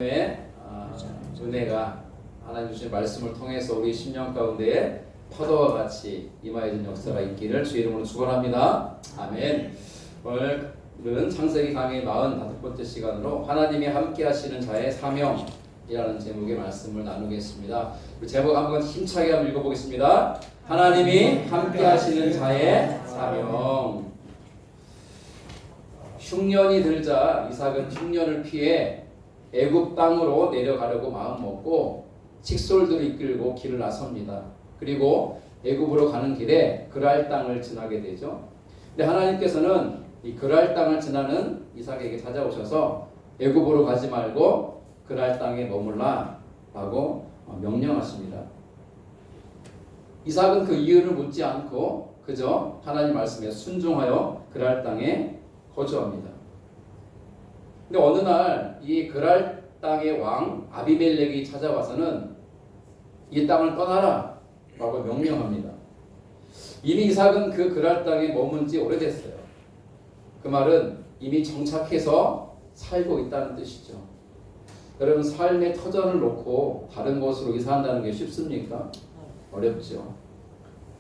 은혜가 하나님 주신 말씀을 통해서 우리 심령 가운데 파도와 같이 임하여진 역사가 있기를 주의 이름으로 축원합니다. 아멘. 오늘은 창세기 강의 45번째 시간으로 하나님이 함께 하시는 자의 사명이라는 제목의 말씀을 나누겠습니다. 우리 제목 한번 힘차게 한번 읽어보겠습니다. 하나님이 함께 하시는 자의 사명. 흉년이 들자 이삭은 흉년을 피해 애굽 땅으로 내려가려고 마음먹고 칙솔들을 이끌고 길을 나섭니다. 그리고 애굽으로 가는 길에 그랄 땅을 지나게 되죠. 근데 하나님께서는 이 그랄 땅을 지나는 이삭에게 찾아오셔서 애굽으로 가지 말고 그랄 땅에 머물라라고 명령하십니다. 이삭은 그 이유를 묻지 않고 그저 하나님 말씀에 순종하여 그랄 땅에 거주합니다. 근데 어느 날 이 그랄 땅의 왕 아비멜렉이 찾아와서는 이 땅을 떠나라 라고 명령합니다. 이미 이삭은 그 그랄 땅에 머문 지 오래됐어요. 그 말은 이미 정착해서 살고 있다는 뜻이죠. 여러분, 삶의 터전을 놓고 다른 곳으로 이사한다는 게 쉽습니까? 어렵죠.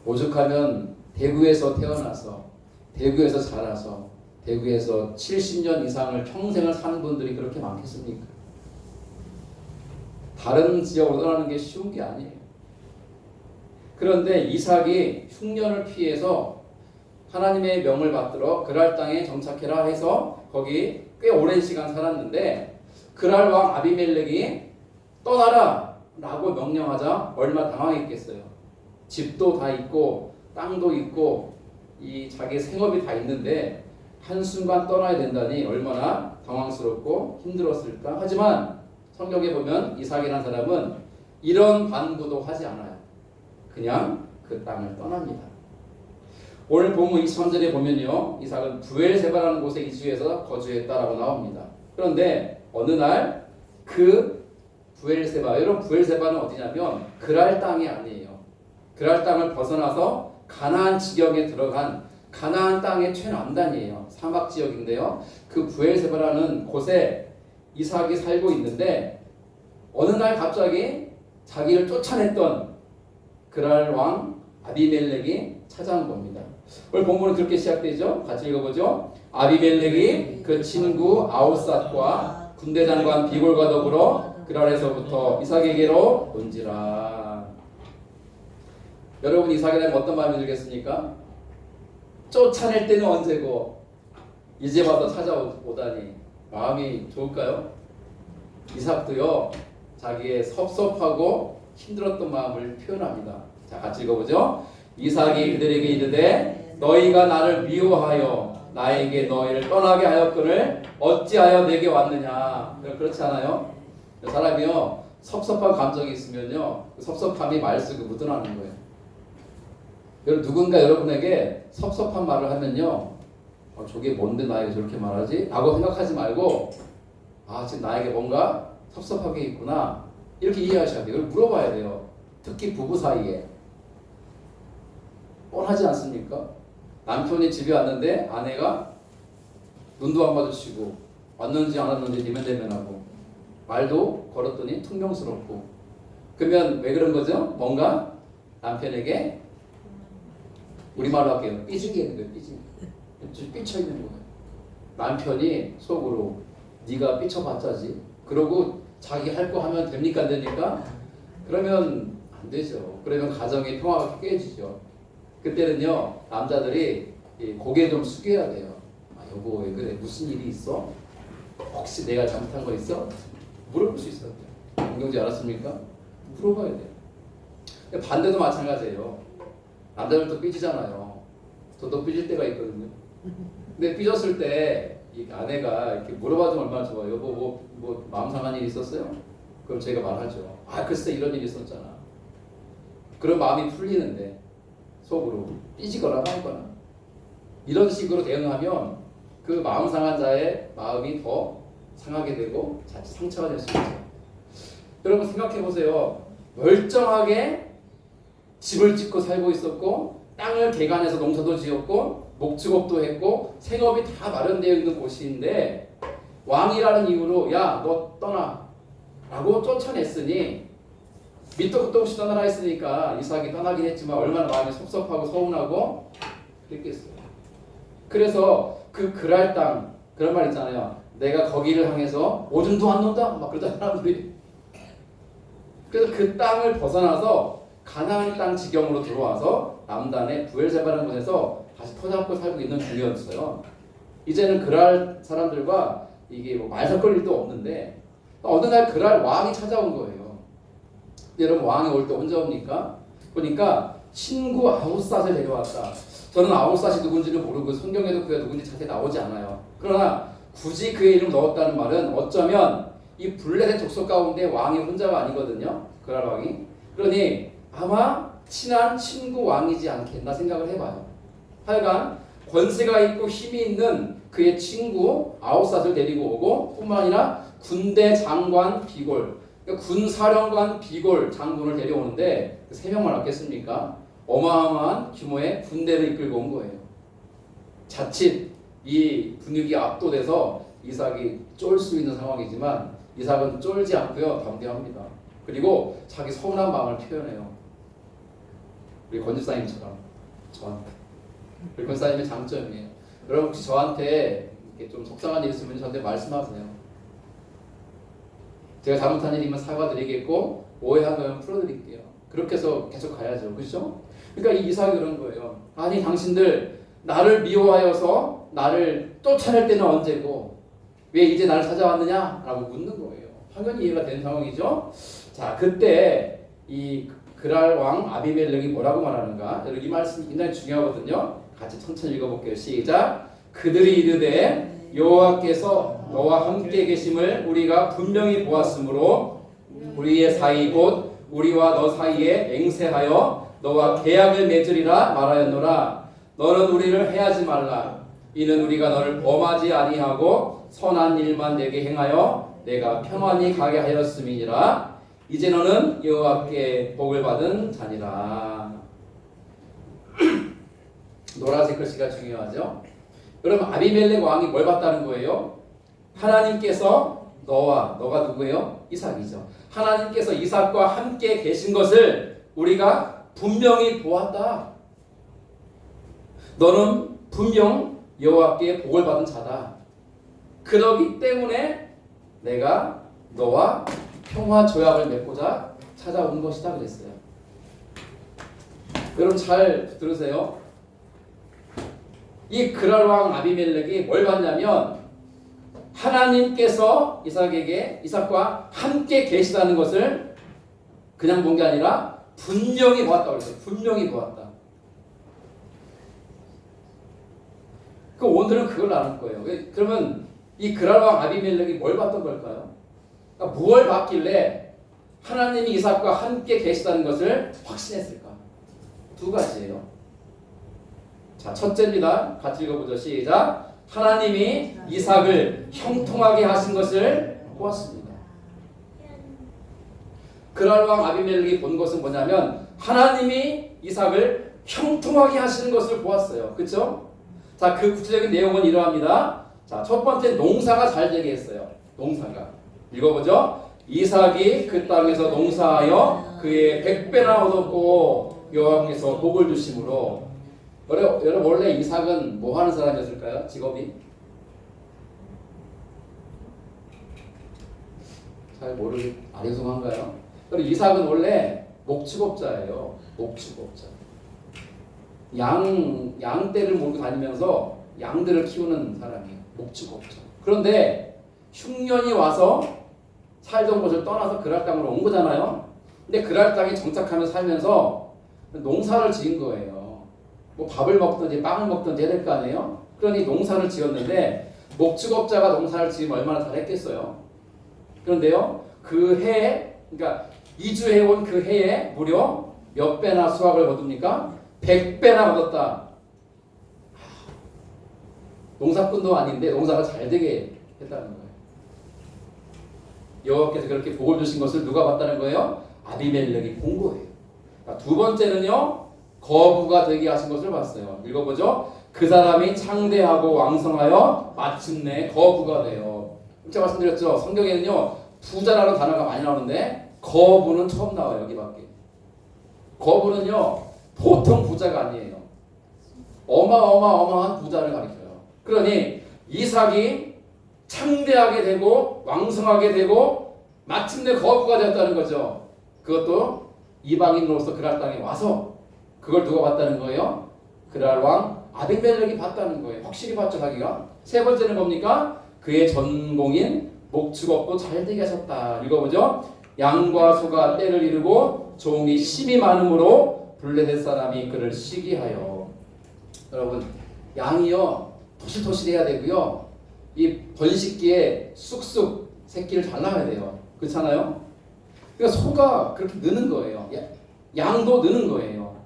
오죽하면 대구에서 태어나서 대구에서 자라서 대구에서 70년 이상을 평생을 사는 분들이 그렇게 많겠습니까? 다른 지역으로 떠나는 게 쉬운 게 아니에요. 그런데 이삭이 흉년을 피해서 하나님의 명을 받들어 그랄 땅에 정착해라 해서 거기 꽤 오랜 시간 살았는데 그랄 왕 아비멜렉이 떠나라 라고 명령하자 얼마나 당황했겠어요. 집도 다 있고 땅도 있고 이 자기 생업이 다 있는데 한순간 떠나야 된다니 얼마나 당황스럽고 힘들었을까. 하지만 성경에 보면 이삭이라는 사람은 이런 반구도 하지 않아요. 그냥 그 땅을 떠납니다. 오늘 본문 23절에 보면요, 이삭은 부엘세바라는 곳에 이주해서 거주했다라고 나옵니다. 그런데 어느 날 그 부엘세바, 여러분 부엘세바는 어디냐면 그랄 땅이 아니에요. 그랄 땅을 벗어나서 가나안 지경에 들어간 가나안 땅의 최남단이에요. 사막 지역인데요. 그 부엘세바라는 곳에 이삭이 살고 있는데 어느 날 갑자기 자기를 쫓아냈던 그랄 왕 아비멜렉이 찾아온 겁니다. 오늘 본문은 그렇게 시작되죠. 같이 읽어보죠. 아비멜렉이 그 친구 아우삿과 군대장관 비골과 더불어 그랄에서부터 이삭에게로 온지라. 여러분, 이삭에 대한 어떤 마음이 들겠습니까? 쫓아낼 때는 언제고 이제 와서 찾아오다니 마음이 좋을까요? 이삭도요, 자기의 섭섭하고 힘들었던 마음을 표현합니다. 자, 같이 읽어보죠. 이삭이 그들에게 이르되 너희가 나를 미워하여 나에게 너희를 떠나게 하였거늘 어찌하여 내게 왔느냐. 그렇지 않아요? 사람이요, 섭섭한 감정이 있으면요, 그 섭섭함이 말 속에 묻어나는 거예요. 누군가 여러분에게 섭섭한 말을 하면요, 저게 뭔데 나에게 저렇게 말하지? 라고 생각하지 말고, 지금 나에게 뭔가 섭섭하게 있구나, 이렇게 이해하셔야 돼요. 이걸 물어봐야 돼요. 특히 부부 사이에 뻔하지 않습니까? 남편이 집에 왔는데 아내가 눈도 안 마주치고 왔는지 안 왔는지 대면대면하고 말도 걸었더니 퉁명스럽고, 그러면 왜 그런 거죠? 뭔가 남편에게, 우리말로 할게요, 삐지게 있는 거예요. 삐쳐 있는 거예요. 남편이 속으로 네가 삐쳐봤자지, 그러고 자기 할 거 하면 됩니까 안 됩니까? 그러면 안 되죠. 그러면 가정의 평화가 깨지죠. 그때는요, 남자들이 고개 좀 숙여야 돼요. 여보 왜 그래? 무슨 일이 있어? 혹시 내가 잘못한 거 있어? 물어볼 수 있어요. 공경지 알았습니까? 물어봐야 돼요. 반대도 마찬가지예요. 남자들도 삐지잖아요. 저도 삐질 때가 있거든요. 근데 삐졌을 때 이 아내가 이렇게 물어봐주면 얼마나 좋아요. 여보 뭐 마음 상한 일 있었어요? 그럼 제가 말하죠. 글쎄 이런 일이 있었잖아. 그런 마음이 풀리는데 속으로 삐지거나 말거나 이런 식으로 대응하면 그 마음 상한 자의 마음이 더 상하게 되고 자칫 상처가 될 수 있죠. 여러분 생각해 보세요. 멀쩡하게 집을 짓고 살고 있었고 땅을 개간해서 농사도 지었고 목축업도 했고 생업이 다 마련되어 있는 곳인데 왕이라는 이유로 야, 너 떠나. 라고 쫓아냈으니 밑도 끝도 없이 떠나라 했으니까 이삭이 떠나긴 했지만 얼마나 마음이 섭섭하고 서운하고 그랬겠어요. 그래서 그 그랄 땅 그런 말 있잖아요. 내가 거기를 향해서 오줌도 안 논다 막 그러잖아 사람들이. 그래서 그 땅을 벗어나서 가나안 땅 지경으로 들어와서 남단의 부엘세바라는 곳에서 다시 터잡고 살고 있는 중이었어요. 이제는 그랄 사람들과 이게 뭐 말 섞을 일도 없는데 어느 날 그랄 왕이 찾아온 거예요. 여러분 왕이 올 때 언제 옵니까? 보니까 친구 아웃삿을 데려왔다. 저는 아웃삿이 누군지를 모르고 성경에도 그가 누군지 자세히 나오지 않아요. 그러나 굳이 그의 이름 넣었다는 말은 어쩌면 이 블레셋 족속 가운데 왕이 혼자가 아니거든요. 그랄 왕이. 그러니 아마 친한 친구 왕이지 않겠나 생각을 해봐요. 하여간 권세가 있고 힘이 있는 그의 친구 아웃삿을 데리고 오고 뿐만 아니라 군대 장관 비골 그러니까 군사령관 비골 장군을 데려오는데 세 명만 왔겠습니까? 어마어마한 규모의 군대를 이끌고 온 거예요. 자칫 이 분위기에 압도돼서 이삭이 쫄 수 있는 상황이지만 이삭은 쫄지 않고요. 담대합니다. 그리고 자기 서운한 마음을 표현해요. 우리 권집사님처럼 저한테. 우리 권집사님의 장점이에요. 여러분 혹시 저한테 이렇게 좀 속상한 일 있으면 저한테 말씀하세요. 제가 잘못한 일이면 사과드리겠고 오해한 거면 풀어드릴게요. 그렇게 해서 계속 가야죠. 그렇죠? 그러니까 이 이삭이 그런 거예요. 아니 당신들 나를 미워하여서 나를 쫓아낼 때는 언제고 왜 이제 나를 찾아왔느냐? 라고 묻는 거예요. 당연히 이해가 되는 상황이죠. 자, 그때 이 그랄 왕 아비멜렉이 뭐라고 말하는가? 여러분 이 말씀이 굉장히 중요하거든요. 같이 천천히 읽어볼게요. 시작. 그들이 이르되 여호와께서 너와 함께 계심을 우리가 분명히 보았으므로 우리의 사이 곧 우리와 너 사이에 맹세하여 너와 계약을 맺으리라 말하였노라. 너는 우리를 해하지 말라. 이는 우리가 너를 범하지 아니하고 선한 일만 내게 행하여 내가 평안히 가게 하였음이니라. 이제 너는 여호와께 복을 받은 자니라. 노란색 글씨가 중요하죠. 여러분 아비멜렉 왕이 뭘 봤다는 거예요? 하나님께서 너가 누구예요? 이삭이죠. 하나님께서 이삭과 함께 계신 것을 우리가 분명히 보았다. 너는 분명 여호와께 복을 받은 자다. 그러기 때문에 내가 너와 평화 조약을 맺고자 찾아온 것이다 그랬어요. 여러분 잘 들으세요. 이 그랄 왕 아비멜렉이 뭘 봤냐면 하나님께서 이삭과 함께 계시다는 것을 그냥 본 게 아니라 분명히 보았다고 그랬어요. 분명히 보았다. 오늘은 그걸 나눌 거예요. 그러면 이 그랄 왕 아비멜렉이 뭘 봤던 걸까요? 그러니까 무엇을 봤길래 하나님이 이삭과 함께 계시다는 것을 확신했을까? 두 가지예요. 자, 첫째입니다. 같이 읽어보죠. 시작. 하나님이 이삭을 형통하게 하신 것을 보았습니다. 그랄 왕 아비멜렉이 본 것은 뭐냐면 하나님이 이삭을 형통하게 하시는 것을 보았어요. 그렇죠? 자, 그 구체적인 내용은 이러합니다. 자, 첫 번째 농사가 잘 되게 했어요. 농사가. 읽어보죠. 이삭이 그 땅에서 농사하여 그의 100배나 얻었고 여호와께서 복을 주심으로. 여러분 원래 이삭은 뭐 하는 사람이었을까요? 직업이? 잘 모르겠, 아리송한가요? 그리고 이삭은 원래 목축업자예요. 목축업자. 양떼를 몰고 다니면서 양들을 키우는 사람이에요. 목축업자. 그런데 흉년이 와서 살던 곳을 떠나서 그랄 땅으로 온 거잖아요. 근데 그랄 땅에 정착하며 살면서 농사를 지은 거예요. 뭐 밥을 먹든지 빵을 먹든지 해야 될 거 아니에요? 그러니 농사를 지었는데 목축업자가 농사를 지으면 얼마나 잘했겠어요? 그런데요, 그 해에, 그러니까 이주해온 그 해에 무려 몇 배나 수확을 거둡니까? 100배나 얻었다. 농사꾼도 아닌데 농사가 잘 되게 했다는 거예요. 여호와께서 그렇게 복을 주신 것을 누가 봤다는 거예요? 아비멜렉이 본 거예요. 두 번째는요, 거부가 되게 하신 것을 봤어요. 읽어보죠. 그 사람이 창대하고 왕성하여 마침내 거부가 돼요. 제가 말씀드렸죠. 성경에는요 부자라는 단어가 많이 나오는데 거부는 처음 나와요. 여기밖에. 거부는요 보통 부자가 아니에요. 어마어마한 부자를 가리켜요. 그러니 이삭이 창대하게 되고 왕성하게 되고 마침내 거부가 되었다는 거죠. 그것도 이방인으로서 그랄 땅에 와서 그걸 누가 봤다는 거예요? 그랄 왕 아비멜렉이 봤다는 거예요. 확실히 봤죠, 자기가. 세 번째는 뭡니까? 그의 전공인 목축 없고 잘되게 하셨다. 읽어보죠. 양과 소가 때를 이루고 종이 심이 많음으로 블레셋 사람이 그를 시기하여. 여러분, 양이요 토실토실해야 되고요. 이 번식기에 쑥쑥 새끼를 잘 낳아야 돼요. 그렇잖아요? 그러니까 소가 그렇게 느는 거예요. 양도 느는 거예요.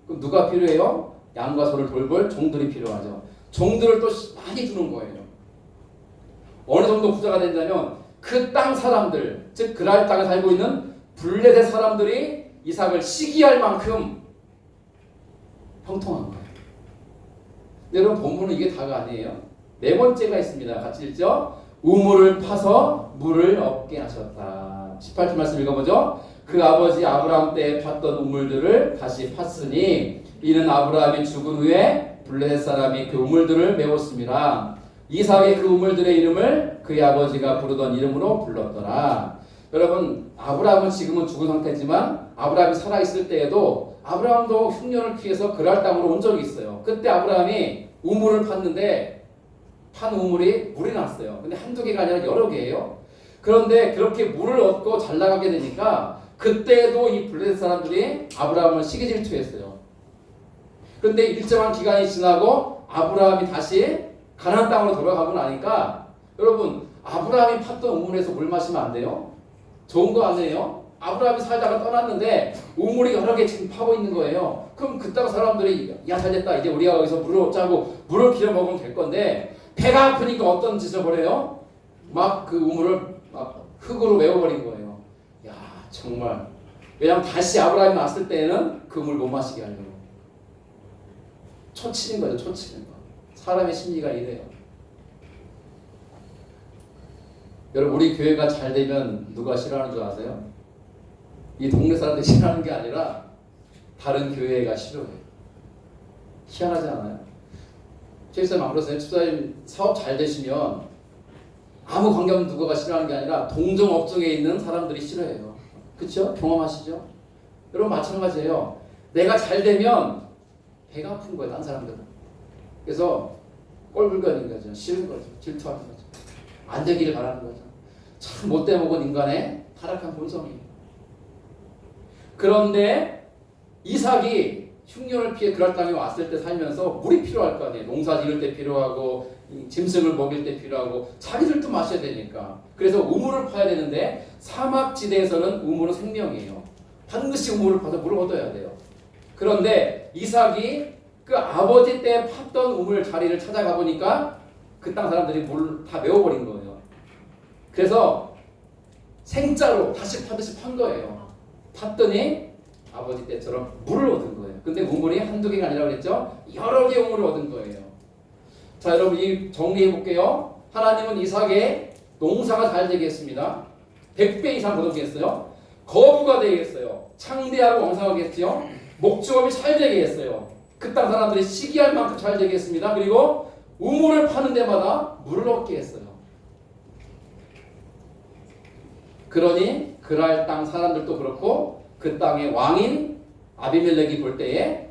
그럼 누가 필요해요? 양과 소를 돌볼 종들이 필요하죠. 종들을 또 많이 두는 거예요. 어느 정도 부자가 된다면 그 땅 사람들, 즉 그랄 땅에 살고 있는 블레셋 사람들이 이삭을 시기할 만큼 형통한 거예요. 근데 여러분 본문은 이게 다가 아니에요. 네 번째가 있습니다. 같이 읽죠. 우물을 파서 물을 얻게 하셨다. 18절 말씀 읽어보죠. 그 아버지 아브라함 때에 팠던 우물들을 다시 팠으니 이는 아브라함이 죽은 후에 블레셋 사람이 그 우물들을 메웠습니다. 이삭이 그 우물들의 이름을 그의 아버지가 부르던 이름으로 불렀더라. 여러분 아브라함은 지금은 죽은 상태지만 아브라함이 살아있을 때에도 아브라함도 흉년을 피해서 그랄 땅으로 온 적이 있어요. 그때 아브라함이 우물을 팠는데 판 우물이 물이 났어요. 근데 한두 개가 아니라 여러 개예요. 그런데 그렇게 물을 얻고 잘 나가게 되니까 그때도 이 블레셋 사람들이 아브라함을 시기 질투했어요. 그런데 일정한 기간이 지나고 아브라함이 다시 가나안 땅으로 돌아가고 나니까 여러분 아브라함이 팠던 우물에서 물 마시면 안 돼요? 좋은 거 아니에요? 아브라함이 살다가 떠났는데 우물이 여러 개 지금 파고 있는 거예요. 그럼 그 땅 사람들이 야 잘됐다 이제 우리가 여기서 물을 얻자고 물을 길어 먹으면 될 건데 배가 아프니까 어떤 짓을 벌여요? 막 그 우물을 막 흙으로 메워버린 거예요. 야 정말 왜냐면 다시 아브라함이 왔을 때는 그 물 못 마시게 하려고 초치는 거죠. 초치는 거. 사람의 심리가 이래요. 여러분 우리 교회가 잘 되면 누가 싫어하는 줄 아세요? 이 동네 사람들이 싫어하는 게 아니라 다른 교회가 싫어해요. 희한하지 않아요? 최수님 안 그러세요? 집사님 사업 잘 되시면 아무 관계없는 누구가 싫어하는 게 아니라 동종 업종에 있는 사람들이 싫어해요. 그렇죠? 경험하시죠? 여러분 마찬가지예요. 내가 잘 되면 배가 아픈 거예요. 다른 사람들은. 그래서 꼴불견인 거죠. 싫은 거죠. 질투하는 거죠. 안 되기를 바라는 거죠. 참 못돼 먹은 인간의 타락한 본성이에요. 그런데 이삭이 흉년을 피해 그랄 땅에 왔을 때 살면서 물이 필요할 거 아니에요. 농사 지을 때 필요하고 짐승을 먹일 때 필요하고 자기들도 마셔야 되니까. 그래서 우물을 파야 되는데 사막지대에서는 우물은 생명이에요. 반드시 우물을 파서 물을 얻어야 돼요. 그런데 이삭이 그 아버지 때 팠던 우물 자리를 찾아가 보니까 그 땅 사람들이 물 다 메워버린 거예요. 그래서 생짜로 다시 파듯이 판 거예요. 팠더니 아버지 때처럼 물을 얻은 거예요. 근데 우물이 한두 개가 아니라고 그랬죠? 여러 개의 우물을 얻은 거예요. 자 여러분 이 정리해 볼게요. 하나님은 이삭의 농사가 잘 되게 했습니다. 100배 이상 거두게 했어요. 거부가 되게 했어요. 창대하고 왕성하게 했죠. 목축업이 잘 되게 했어요. 그 땅 사람들이 시기할 만큼 잘 되게 했습니다. 그리고 우물을 파는 데마다 물을 얻게 했어요. 그러니 그랄 땅 사람들도 그렇고 그 땅의 왕인 아비멜렉이 볼 때에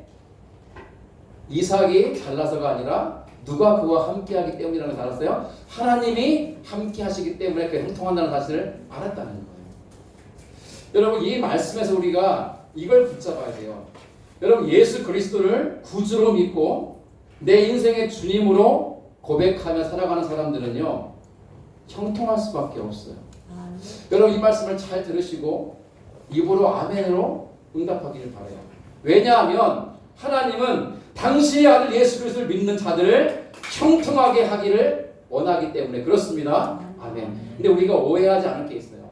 이삭이 잘나서가 아니라 누가 그와 함께하기 때문이라는 걸 알았어요. 하나님이 함께하시기 때문에 그 형통한다는 사실을 알았다는 거예요. 여러분 이 말씀에서 우리가 이걸 붙잡아야 돼요. 여러분 예수 그리스도를 구주로 믿고 내 인생의 주님으로 고백하며 살아가는 사람들은요 형통할 수밖에 없어요. 여러분 이 말씀을 잘 들으시고 입으로 아멘으로 응답하기를 바라요. 왜냐하면 하나님은 당신의 아들 예수 그리스도를 믿는 자들을 형통하게 하기를 원하기 때문에 그렇습니다. 아멘. 근데 우리가 오해하지 않을 게 있어요.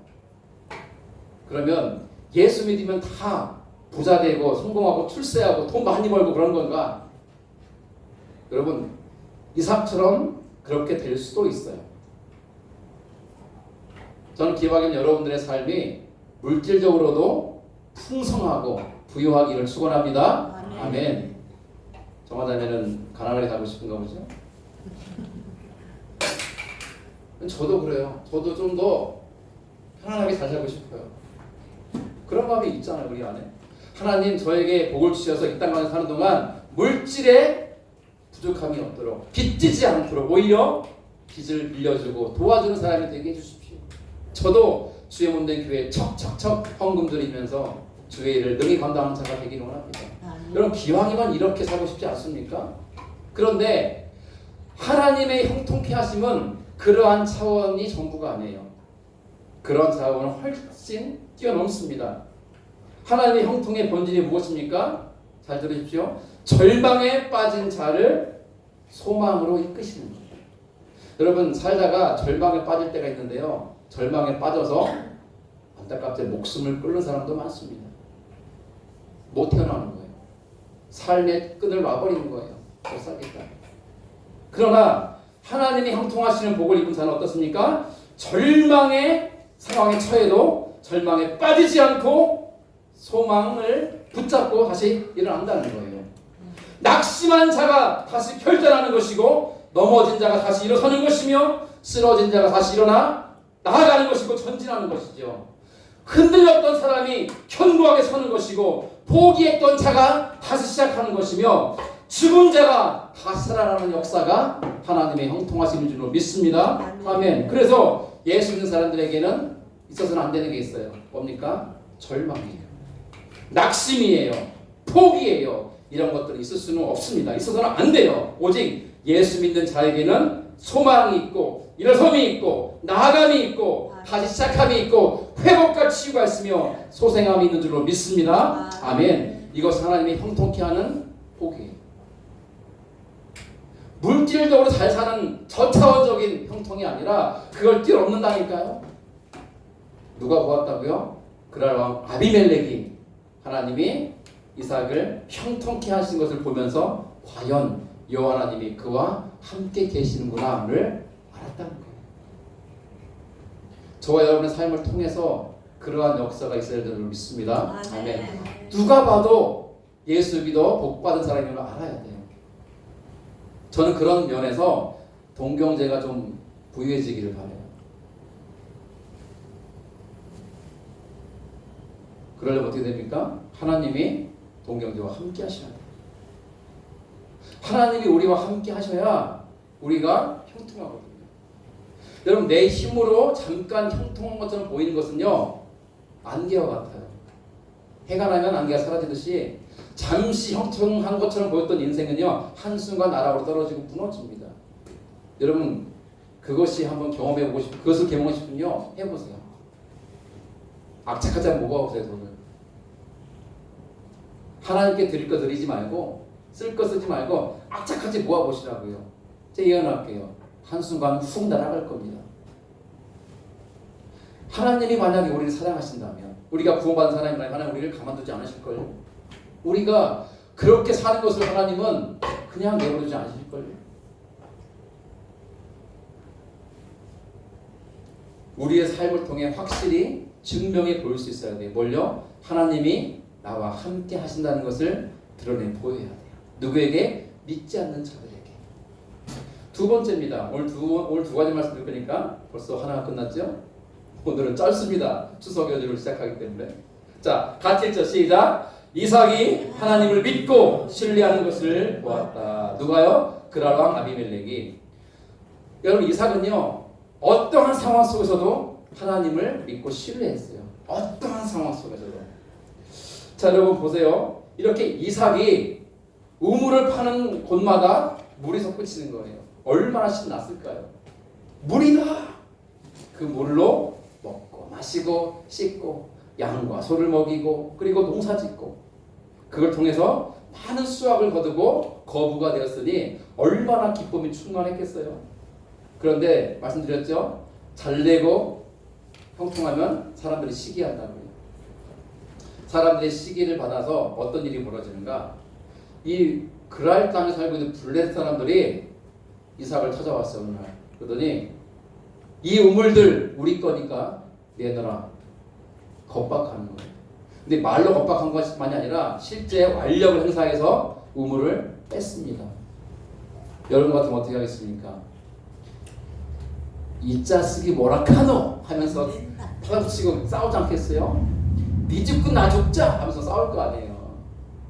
그러면 예수 믿으면 다 부자 되고 성공하고 출세하고 돈 많이 벌고 그런 건가? 여러분 이삭처럼 그렇게 될 수도 있어요. 저는 기왕이면 여러분들의 삶이 물질적으로도 풍성하고 부유하기를 축원합니다. 아멘. 정화자매는 가난하게 살고 싶은가 보죠? 저도 그래요. 저도 좀 더 편안하게 잘 살고 싶어요. 그런 마음이 있잖아요, 우리 안에. 하나님 저에게 복을 주셔서 이 땅 가운데 사는 동안 물질에 부족함이 없도록, 빚지지 않도록 오히려 빚을 빌려주고 도와주는 사람이 되게 해주십시오. 저도 주의 몸된 교회에 척척척 헌금 드리면서 주의 일을 능히 감당하는 자가 되기를 원합니다. 여러분 기왕이면 이렇게 살고 싶지 않습니까? 그런데 하나님의 형통케 하심은 그러한 차원이 전부가 아니에요. 그런 차원은 훨씬 뛰어넘습니다. 하나님의 형통의 본질이 무엇입니까? 잘 들으십시오. 절망에 빠진 자를 소망으로 이끄시는 거예요. 여러분 살다가 절망에 빠질 때가 있는데요. 절망에 빠져서 안타깝게 목숨을 끊는 사람도 많습니다. 못 태어나는 거예요. 삶의 끈을 놔버리는 거예요. 못 살겠다. 그러나 하나님이 형통하시는 복을 입은 자는 어떻습니까? 절망의 상황에 처해도 절망에 빠지지 않고 소망을 붙잡고 다시 일어난다는 거예요. 낙심한 자가 다시 결단하는 것이고 넘어진 자가 다시 일어서는 것이며 쓰러진 자가 다시 일어나 나아가는 것이고 전진하는 것이죠. 흔들렸던 사람이 견고하게 서는 것이고 포기했던 자가 다시 시작하는 것이며 죽은 자가 다시 살아나는 역사가 하나님의 형통하심인 줄로 믿습니다. 아멘. 그래서 예수 믿는 사람들에게는 있어서는 안 되는 게 있어요. 뭡니까? 절망이에요. 낙심이에요. 포기예요. 이런 것들이 있을 수는 없습니다. 있어서는 안 돼요. 오직 예수 믿는 자에게는 소망이 있고 일어섬이 있고 나아감이 있고 다시 시작함이 있고 회복과 치유가 있으며 소생함이 있는 줄로 믿습니다. 아멘. 이것은 하나님이 형통케 하는 복이에요. 물질적으로 잘 사는 저차원적인 형통이 아니라 그걸 뛰어넘는다니까요. 누가 보았다고요? 그랄 왕 아비멜렉이 하나님이 이삭을 형통케 하신 것을 보면서 과연 여호와 하나님이 그와 함께 계시는구나를 알았다는 거예요. 저와 여러분의 삶을 통해서 그러한 역사가 있어야 되는 줄 믿습니다. 아멘. 누가 봐도 예수 믿어 복 받은 사람임을 알아야 돼요. 저는 그런 면에서 동경제가 좀 부유해지기를 바라요. 그러려면 어떻게 됩니까? 하나님이 동경제와 함께 하셔야 돼요. 하나님이 우리와 함께 하셔야 우리가 형통하거든요. 여러분 내 힘으로 잠깐 형통한 것처럼 보이는 것은요 안개와 같아요. 해가 나면 안개가 사라지듯이 잠시 형통한 것처럼 보였던 인생은요 한순간 나락으로 떨어지고 무너집니다. 여러분 그것이 한번 경험해보고 싶고 그것을 경험하고 싶으면요 해보세요. 악착같이 한번 모아보세요. 돈을 하나님께 드릴 거 드리지 말고 쓸 거 쓰지 말고 악착같이 모아보시라고요. 제가 예언할게요. 한순간 훅 날아갈 겁니다. 하나님이 만약에 우리를 사랑하신다면 우리가 구원받은 사람이라면 하나님 우리를 가만두지 않으실걸요. 우리가 그렇게 사는 것을 하나님은 그냥 내버려두지 않으실걸요. 우리의 삶을 통해 확실히 증명해 보일 수 있어야 돼요. 뭘요? 하나님이 나와 함께 하신다는 것을 드러내 보여야 돼요. 누구에게? 믿지 않는 자들에게. 두 번째입니다. 오늘 두 가지 말씀 드릴 거니까 벌써 하나가 끝났죠? 오늘은 짧습니다. 추석 연휴를 시작하기 때문에. 자, 같이 읽죠. 시작. 이삭이 하나님을 믿고 신뢰하는 것을 보았다. 누가요? 그랄 왕 아비멜렉이. 여러분 이삭은요 어떠한 상황 속에서도 하나님을 믿고 신뢰했어요. 어떠한 상황 속에서도. 자 여러분 보세요. 이렇게 이삭이 우물을 파는 곳마다 물이 솟구치는 거예요. 얼마나 신났을까요? 물이다. 그 물로 먹고 마시고 씻고 양과 소를 먹이고 그리고 농사짓고 그걸 통해서 많은 수확을 거두고 거부가 되었으니 얼마나 기쁨이 충만했겠어요. 그런데 말씀드렸죠. 잘되고 형통하면 사람들이 시기한다고요. 사람들의 시기를 받아서 어떤 일이 벌어지는가. 이 그랄 땅에 살고 있는 블레셋 사람들이 이삭을 찾아왔어요. 어느 날. 그러더니 이 우물들 우리 거니까 내놔라. 겁박하는 거예요. 근데 말로 겁박한 것만이 아니라 실제 완력을 행사해서 우물을 뺐습니다. 여러분 같으면 어떻게 하겠습니까? 이자 쓰기 뭐라 카노 하면서 파닥치고 싸우지 않겠어요? 네 죽고 나 죽자 하면서 싸울 거 아니에요.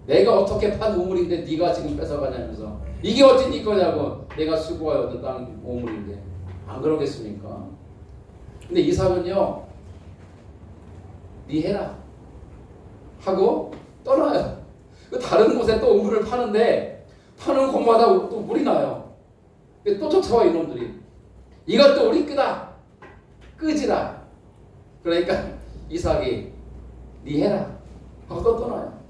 내가 어떻게 판 우물인데 네가 지금 뺏어가냐면서 이게 어찌 네 거냐고. 내가 수고하여 얻은 땅 우물인데 안 그러겠습니까? 근데 이삭은요, 네 해라 하고 떠나요. 다른 곳에 또 우물을 파는데 파는 곳마다 또 물이 나요. 또 쫓아와 이놈들이. 이것도 우리 끄다. 끄지라. 그러니까 이삭이 네 해라 하고 또 떠나요.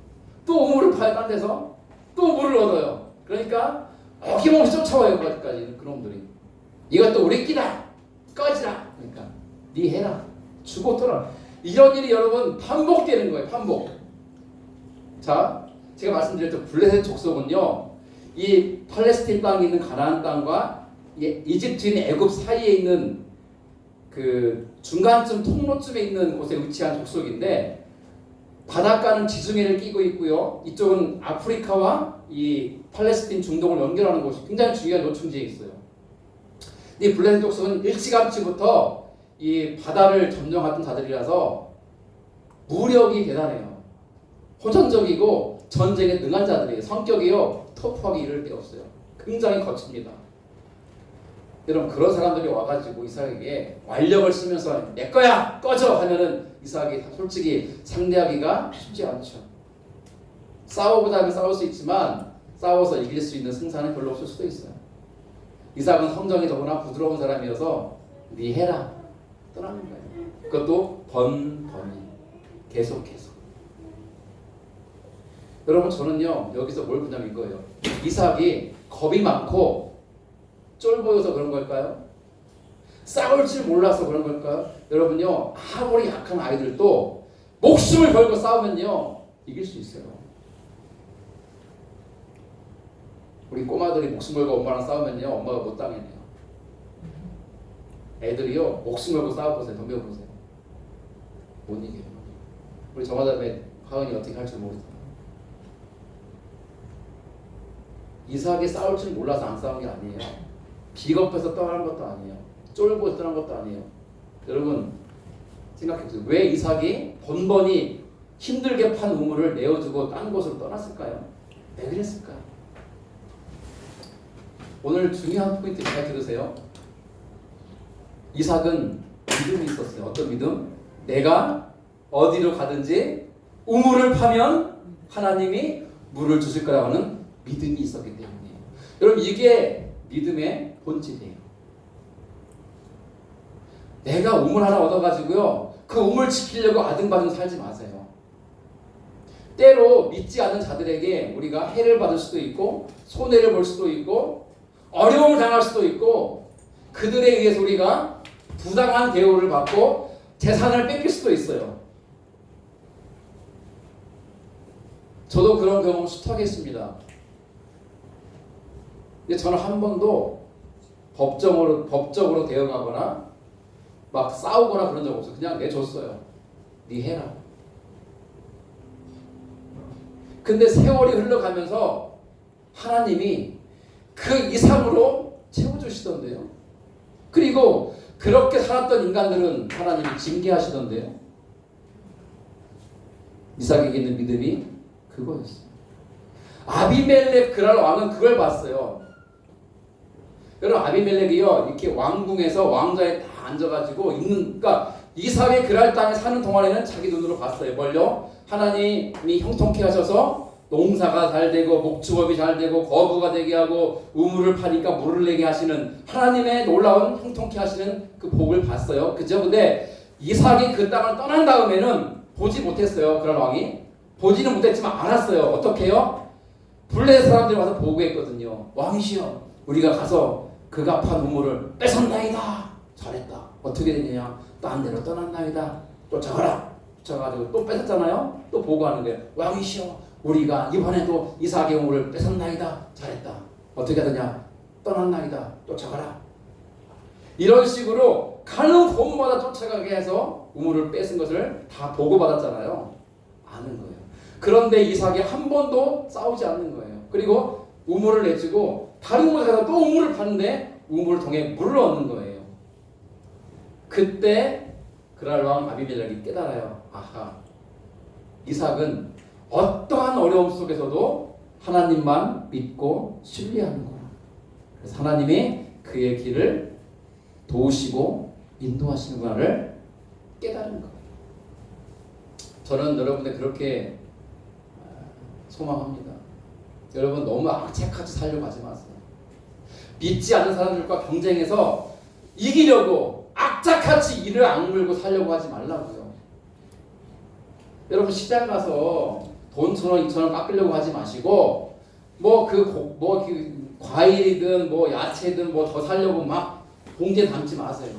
또 우물을 파요. 딴 데서 또 물을 얻어요. 그러니까 어김없이 쫓아와요. 거기까지 그놈들이. 이것도 우리 끼다. 꺼지라. 그러니까 네 해라. 주고 떠나. 이런 일이 여러분 반복되는 거예요. 반복. 자, 제가 말씀드렸죠. 블레셋 족속은요, 이 팔레스틴 땅에 있는 가나안 땅과 이집트인 애굽 사이에 있는 그 중간쯤 통로쯤에 있는 곳에 위치한 족속인데, 바닷가는 지중해를 끼고 있고요. 이쪽은 아프리카와 이 팔레스틴 중동을 연결하는 곳이 굉장히 중요한 요충지에 있어요. 이 블레셋 족속은 일찌감치부터 이 바다를 점령하던 자들이라서 무력이 대단해요. 호전적이고 전쟁에 능한 자들이에요. 성격이요, 터프하게 이를 데 없어요. 굉장히 거칩니다. 여러분, 그런 사람들이 와가지고 이삭에게 완력을 쓰면서 내 거야 꺼져 하면은 이삭이 솔직히 상대하기가 쉽지 않죠. 싸워보자 하면 싸울 수 있지만 싸워서 이길 수 있는 승산은 별로 없을 수도 있어요. 이삭은 성정이 더구나 부드러운 사람이어서 네 해라 떠나는 거예요. 그것도 번번이 계속해서. 여러분, 저는요 여기서 뭘 보냐면 이거예요. 이삭이 겁이 많고 쫄보여서 그런 걸까요? 싸울 줄 몰라서 그런 걸까요? 여러분요, 아무리 약한 아이들도 목숨을 걸고 싸우면요 이길 수 있어요. 우리 꼬마들이 목숨 걸고 엄마랑 싸우면요 엄마가 못 당해내요. 애들이요 목숨 걸고 싸워보세요. 덤벼보세요. 못 이겨요. 우리 저마다에 하은이 어떻게 할 줄 모르잖아요. 이삭이 싸울 줄 몰라서 안 싸운 게 아니에요. 비겁해서 떠난 것도 아니에요. 쫄고 떠난 것도 아니에요. 여러분 생각해보세요. 왜 이삭이 번번이 힘들게 판 우물을 내어주고 딴 곳으로 떠났을까요? 왜 그랬을까요? 오늘 중요한 포인트 잘 들으세요. 이삭은 믿음이 있었어요. 어떤 믿음? 내가 어디로 가든지 우물을 파면 하나님이 물을 주실 거라고 하는 믿음이 있었기 때문이에요. 여러분, 이게 믿음의 본질이에요. 내가 우물 하나 얻어가지고요 그 우물 지키려고 아등바등 살지 마세요. 때로 믿지 않는 자들에게 우리가 해를 받을 수도 있고 손해를 볼 수도 있고 어려움을 당할 수도 있고 그들에 의해서 우리가 부당한 대우를 받고 재산을 뺏길 수도 있어요. 저도 그런 경험 수탁했습니다. 근데 저는 한 번도 법적으로 대응하거나 막 싸우거나 그런 적 없어요. 그냥 내줬어요. 네 해라. 근데 세월이 흘러가면서 하나님이 그 이상으로 채워주시던데요. 그리고 그렇게 살았던 인간들은 하나님이 징계하시던데요. 이삭에게 있는 믿음이 그거였어요. 아비멜렉 그랄 왕은 그걸 봤어요. 여러분, 아비멜렉이요 이렇게 왕궁에서 왕좌에 다 앉아가지고 있는, 그러니까 이삭의 그랄 땅에 사는 동안에는 자기 눈으로 봤어요. 뭘요? 하나님이 형통케 하셔서 농사가 잘 되고 목축업이 잘 되고 거부가 되게 하고 우물을 파니까 물을 내게 하시는 하나님의 놀라운 형통케 하시는 그 복을 봤어요. 그죠? 근데 이삭이 그 땅을 떠난 다음에는 보지 못했어요. 그랄 왕이 보지는 못했지만 알았어요. 어떻게 해요? 블레셋 사람들이 와서 보고했거든요. 왕이시여, 우리가 가서 그가 판 우물을 뺏었나이다. 잘했다. 어떻게 되느냐? 딴 데로 떠났나이다. 쫓아가라. 쫓아가지고 또 뺏었잖아요. 또 보고하는 거예요. 왕이시여, 우리가 이번에도 이삭의 우물을 뺏었나이다. 잘했다. 어떻게 하느냐? 떠났나이다. 쫓아가라. 이런 식으로 가는 곳마다 쫓아가게 해서 우물을 뺏은 것을 다 보고받았잖아요. 아는 거예요. 그런데 이삭이 한 번도 싸우지 않는 거예요. 그리고 우물을 내주고 다른 곳에 가서 또 우물을 파는데 우물을 통해 물을 얻는 거예요. 그때 그랄 왕 아비멜렉이 깨달아요. 아하, 이삭은 어떠한 어려움 속에서도 하나님만 믿고 신뢰하는구나. 그래서 하나님이 그의 길을 도우시고 인도하시는구나를 깨달은 거예요. 저는 여러분들 그렇게 소망합니다. 여러분 너무 악착같이 살려고 하지 마세요. 믿지 않는 사람들과 경쟁해서 이기려고 악착같이 이를 악물고 살려고 하지 말라고요. 여러분 시장 가서 돈 1,000원, 2,000원 깎으려고 하지 마시고 그 과일이든 뭐 야채든 뭐 더 사려고 막 봉지에 담지 마세요.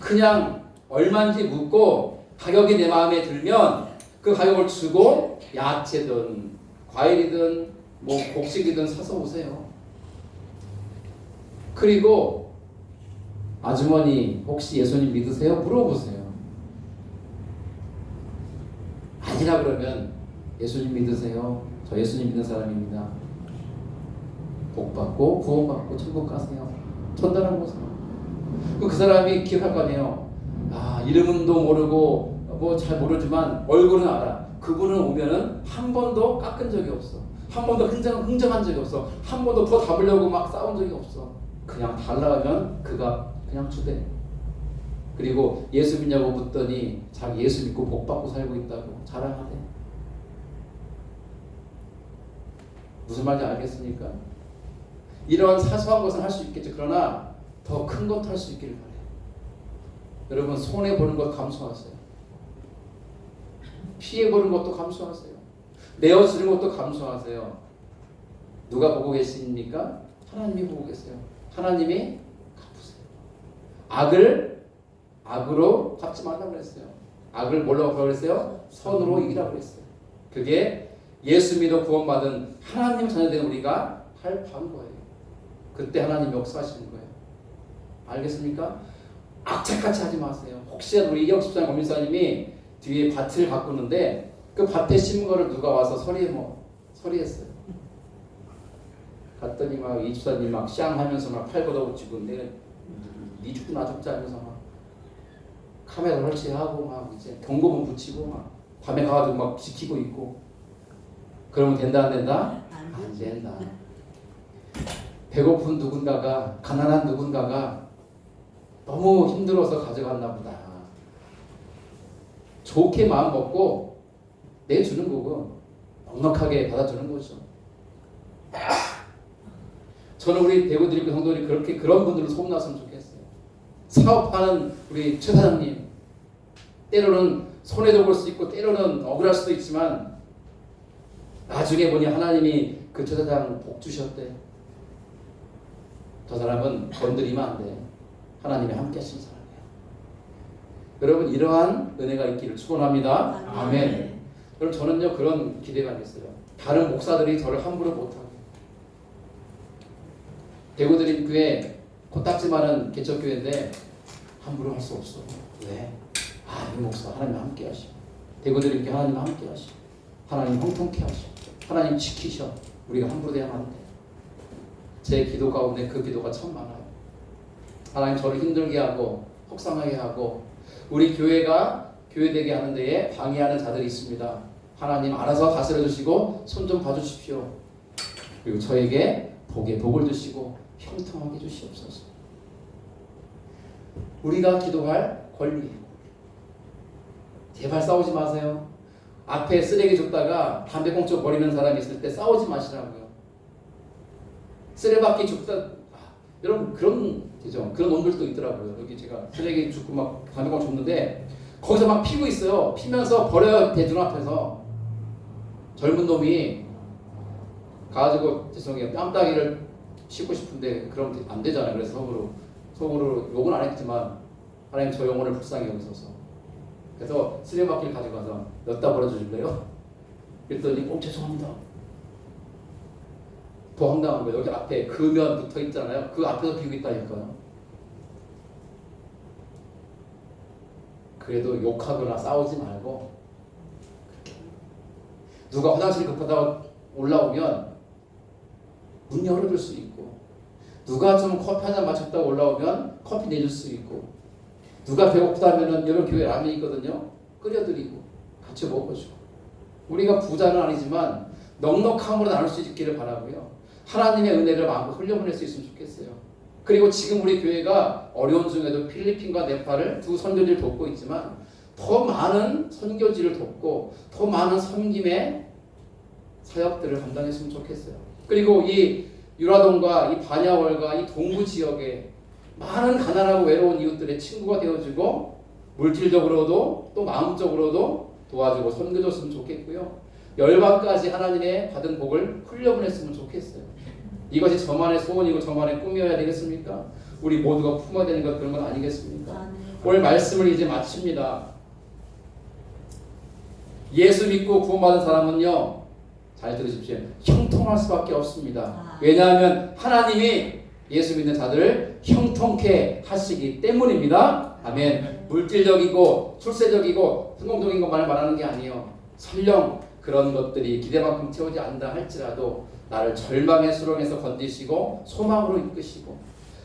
그냥 얼마인지 묻고 가격이 내 마음에 들면 그 가격을 주고 야채든 과일이든 뭐 곡식이든 사서 오세요. 그리고 아주머니 혹시 예수님 믿으세요? 물어보세요. 아니라 그러면 예수님 믿으세요? 저 예수님 믿는 사람입니다. 복 받고 구원받고 천국 가세요. 전달한 거세요. 그 사람이 기억할 거 아니에요. 아, 이름도 모르고 뭐 잘 모르지만 얼굴은 알아. 그분은 오면은 한 번도 깎은 적이 없어. 한 번도 흥정한 적이 없어. 한 번도 더 담으려고 막 싸운 적이 없어. 그냥 달라면 그가 그냥 주대. 그리고 예수 믿냐고 묻더니 자기 예수 믿고 복 받고 살고 있다고 자랑하대. 무슨 말인지 알겠습니까? 이런 사소한 것은 할 수 있겠죠. 그러나 더 큰 것도 할 수 있기를 바래요. 여러분 손해보는 것 감수하세요. 피해보는 것도 감수하세요. 내어주는 것도 감수하세요. 누가 보고 계십니까? 하나님이 보고 계세요. 하나님이 갚으세요. 악을 악으로 갚지 말라고 그랬어요. 악을 뭐라고 그랬어요? 선으로 이기라고 그랬어요. 그게 예수 믿어 구원받은 하나님 자녀된 우리가 할 바인 거예요. 그때 하나님 역사하시는 거예요. 알겠습니까? 악착같이 하지 마세요. 혹시라도 우리 이영십장 권민사님이 뒤에 밭을 가꾸는데 그 밭에 심은 거를 누가 와서 서리했어요. 갔더니 막 이 집사님 막 쌍 하면서 막 팔 걷어붙이고 네 죽고 나 죽자 하면서 막 카메라 설치하고 막 이제 경고문 붙이고 막 밤에 가가지고 막 지키고 있고. 그러면 된다 안 된다? 안 된다. 배고픈 누군가가 가난한 누군가가 너무 힘들어서 가져갔나 보다. 좋게 마음 먹고 내주는 거고 넉넉하게 받아주는 거죠. 저는 우리 대구드림교 성도들이 그렇게 그런 분들로 소문났으면 좋겠어요. 사업하는 우리 최 사장님 때로는 손해도 볼 수 있고 때로는 억울할 수도 있지만 나중에 보니 하나님이 그 최 사장 복 주셨대. 저 사람은 건드리면 안 돼. 하나님이 함께 하신 사람이에요. 여러분 이러한 은혜가 있기를 축원합니다. 아멘. 여러분 저는요 그런 기대가 있어요. 다른 목사들이 저를 함부로 못하게. 대구드림교회 코딱지 많은 개척교회인데 함부로 할 수 없어. 왜? 아, 이 목사 하나님 함께 하시고 대구드림교회 하나님 함께 하시고 하나님 형통케 하시고 하나님 지키셔. 우리가 함부로 대하면 안 돼. 제 기도 가운데 그 기도가 참 많아요. 하나님 저를 힘들게 하고 속상하게 하고 우리 교회가 교회되게 하는 데에 방해하는 자들이 있습니다. 하나님 알아서 다스려 주시고 손 좀 봐주십시오. 그리고 저에게 복에 복을 주시고 형통하게 해주시옵소서. 우리가 기도할 권리예요. 제발 싸우지 마세요. 앞에 쓰레기 줬다가 담배꽁초 버리는 사람이 있을 때 싸우지 마시라고요. 쓰레받기 줍다. 여러분 그런 놈들도 있더라고요. 여기 제가 쓰레기 줍고 막 담배꽁초 줬는데 거기서 막 피고 있어요. 피면서 버려요. 내 눈앞에서. 젊은 놈이 가가지고 죄송해요. 뺨따기를 씻고 싶은데 그럼 안 되잖아요. 그래서 속으로 욕은 안 했지만 하나님 저 영혼을 불쌍히 여기소서. 그래서 쓰레받기를 가지고 가서 엿다 버려주실래요? 그랬더니 죄송합니다. 더 황당한 거예요. 여기 앞에 금연 붙어 있잖아요. 그 앞에서 피고 있다니까요. 그래도 욕하거나 싸우지 말고, 누가 화장실 급하다가 올라오면 문 열어줄 수 있고, 누가 좀 커피 한 잔 마셨다가 올라오면 커피 내줄 수 있고, 누가 배고프다면은 여러 교회 라면 있거든요. 끓여드리고 같이 먹어주고. 우리가 부자는 아니지만 넉넉함으로 나눌 수 있기를 바라고요. 하나님의 은혜를 마음껏 흘려보낼 수 있으면 좋겠어요. 그리고 지금 우리 교회가 어려운 중에도 필리핀과 네팔을 두 선교지를 돕고 있지만 더 많은 선교지를 돕고 더 많은 섬김의 사역들을 감당했으면 좋겠어요. 그리고 이 유라동과 이 바냐월과 이 동부 지역에 많은 가난하고 외로운 이웃들의 친구가 되어주고 물질적으로도 또 마음적으로도 도와주고 섬겨줬으면 좋겠고요. 열방까지 하나님의 받은 복을 흘려보냈으면 좋겠어요. 이것이 저만의 소원이고 저만의 꿈이어야 되겠습니까? 우리 모두가 품어야 되는 것 그런 건 아니겠습니까? 오늘 말씀을 이제 마칩니다. 예수 믿고 구원받은 사람은요, 잘 들으십시오. 형통할 수밖에 없습니다. 왜냐하면 하나님이 예수 믿는 자들을 형통케 하시기 때문입니다. 아멘. 물질적이고 출세적이고 성공적인 것만을 말하는 게 아니에요. 설령 그런 것들이 기대만큼 채우지 않는다 할지라도 나를 절망의 수렁에서 건지시고 소망으로 이끄시고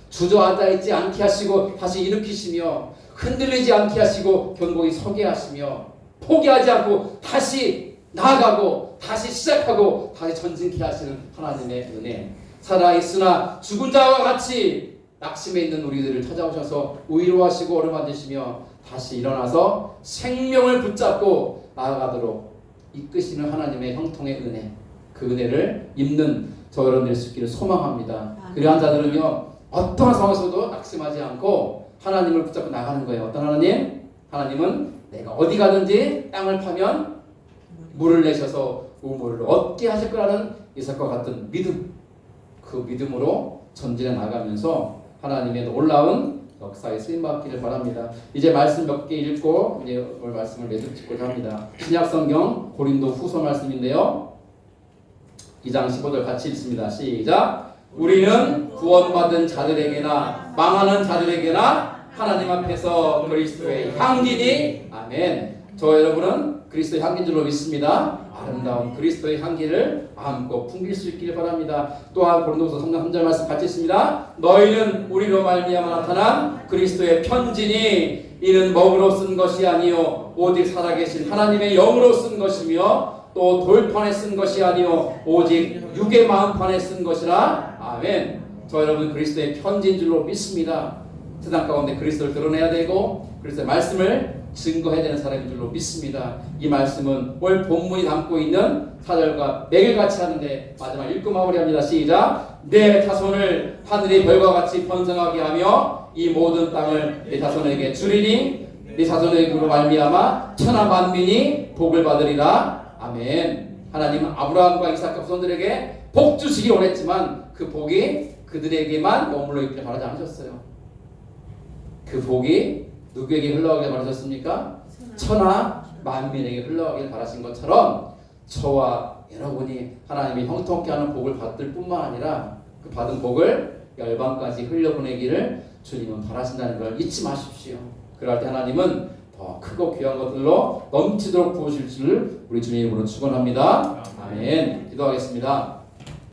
주저앉아 있지 않게 하시고 다시 일으키시며 흔들리지 않게 하시고 견고히 서게 하시며 포기하지 않고 다시 나아가고 다시 시작하고 다시 전진케 하시는 하나님의 은혜. 살아있으나 죽은 자와 같이 낙심해 있는 우리들을 찾아오셔서 위로하시고 어루만지시며 다시 일어나서 생명을 붙잡고 나아가도록 이끄시는 하나님의 형통의 은혜, 그 은혜를 입는 저 여러분들 수 있기를 소망합니다. 그러한 자들은요, 어떠한 상황에서도 낙심하지 않고 하나님을 붙잡고 나가는 거예요. 어떤 하나님? 하나님은 내가 어디 가든지 땅을 파면 물을 내셔서 우물을 얻게 하실 거라는 이삭과 같은 믿음, 그 믿음으로 전진해 나가면서 하나님의 놀라운 역사에 쓰임받기를 바랍니다. 이제 말씀 몇 개 읽고 이제 오늘 말씀을 매듭짓고자 합니다. 신약성경 고린도 후서 말씀인데요, 2장 15절 같이 읽습니다. 시작. 우리는 구원받은 자들에게나 망하는 자들에게나 하나님 앞에서 그리스도의 향기니, 아멘. 저 여러분은 그리스도의 향기인 줄로 믿습니다. 아름다운 그리스도의 향기를 마음껏 풍길 수 있기를 바랍니다. 또한 고린도서 3장 3절 말씀 같이 있습니다. 너희는 우리로 말미암아 나타난 그리스도의 편지니 이는 먹으로 쓴 것이 아니요 오직 살아계신 하나님의 영으로 쓴 것이며 또 돌판에 쓴 것이 아니요 오직 육의 마음판에 쓴 것이라. 아멘. 저 여러분 그리스도의 편지인 줄로 믿습니다. 세상 가운데 그리스도를 드러내야 되고 그리스도의 말씀을 증거해야 되는 사람인 줄로 믿습니다. 이 말씀은 오늘 본문이 담고 있는 사절과 매일같이 하는데 마지막 읽고 마무리합니다. 시작. 내 자손을 하늘의 별과 같이 번성하게 하며 이 모든 땅을 내 자손에게 주리니 내 자손에게로 말미암아 천하 만민이 복을 받으리라. 아멘. 하나님은 아브라함과 이삭과 후손들에게 복 주시기 원했지만 그 복이 그들에게만 머물러 있기를 바라지 않으셨어요. 그 복이 누구에게 흘러가길 바라셨습니까? 천하 만민에게 흘러가길 바라신 것처럼 저와 여러분이 하나님이 형통케 하는 복을 받을 뿐만 아니라 그 받은 복을 열방까지 흘려보내기를 주님은 바라신다는 걸 잊지 마십시오. 그럴 때 하나님은 더 크고 귀한 것들로 넘치도록 부으실 줄 우리 주님 이름으로 축원합니다. 아멘. 기도하겠습니다.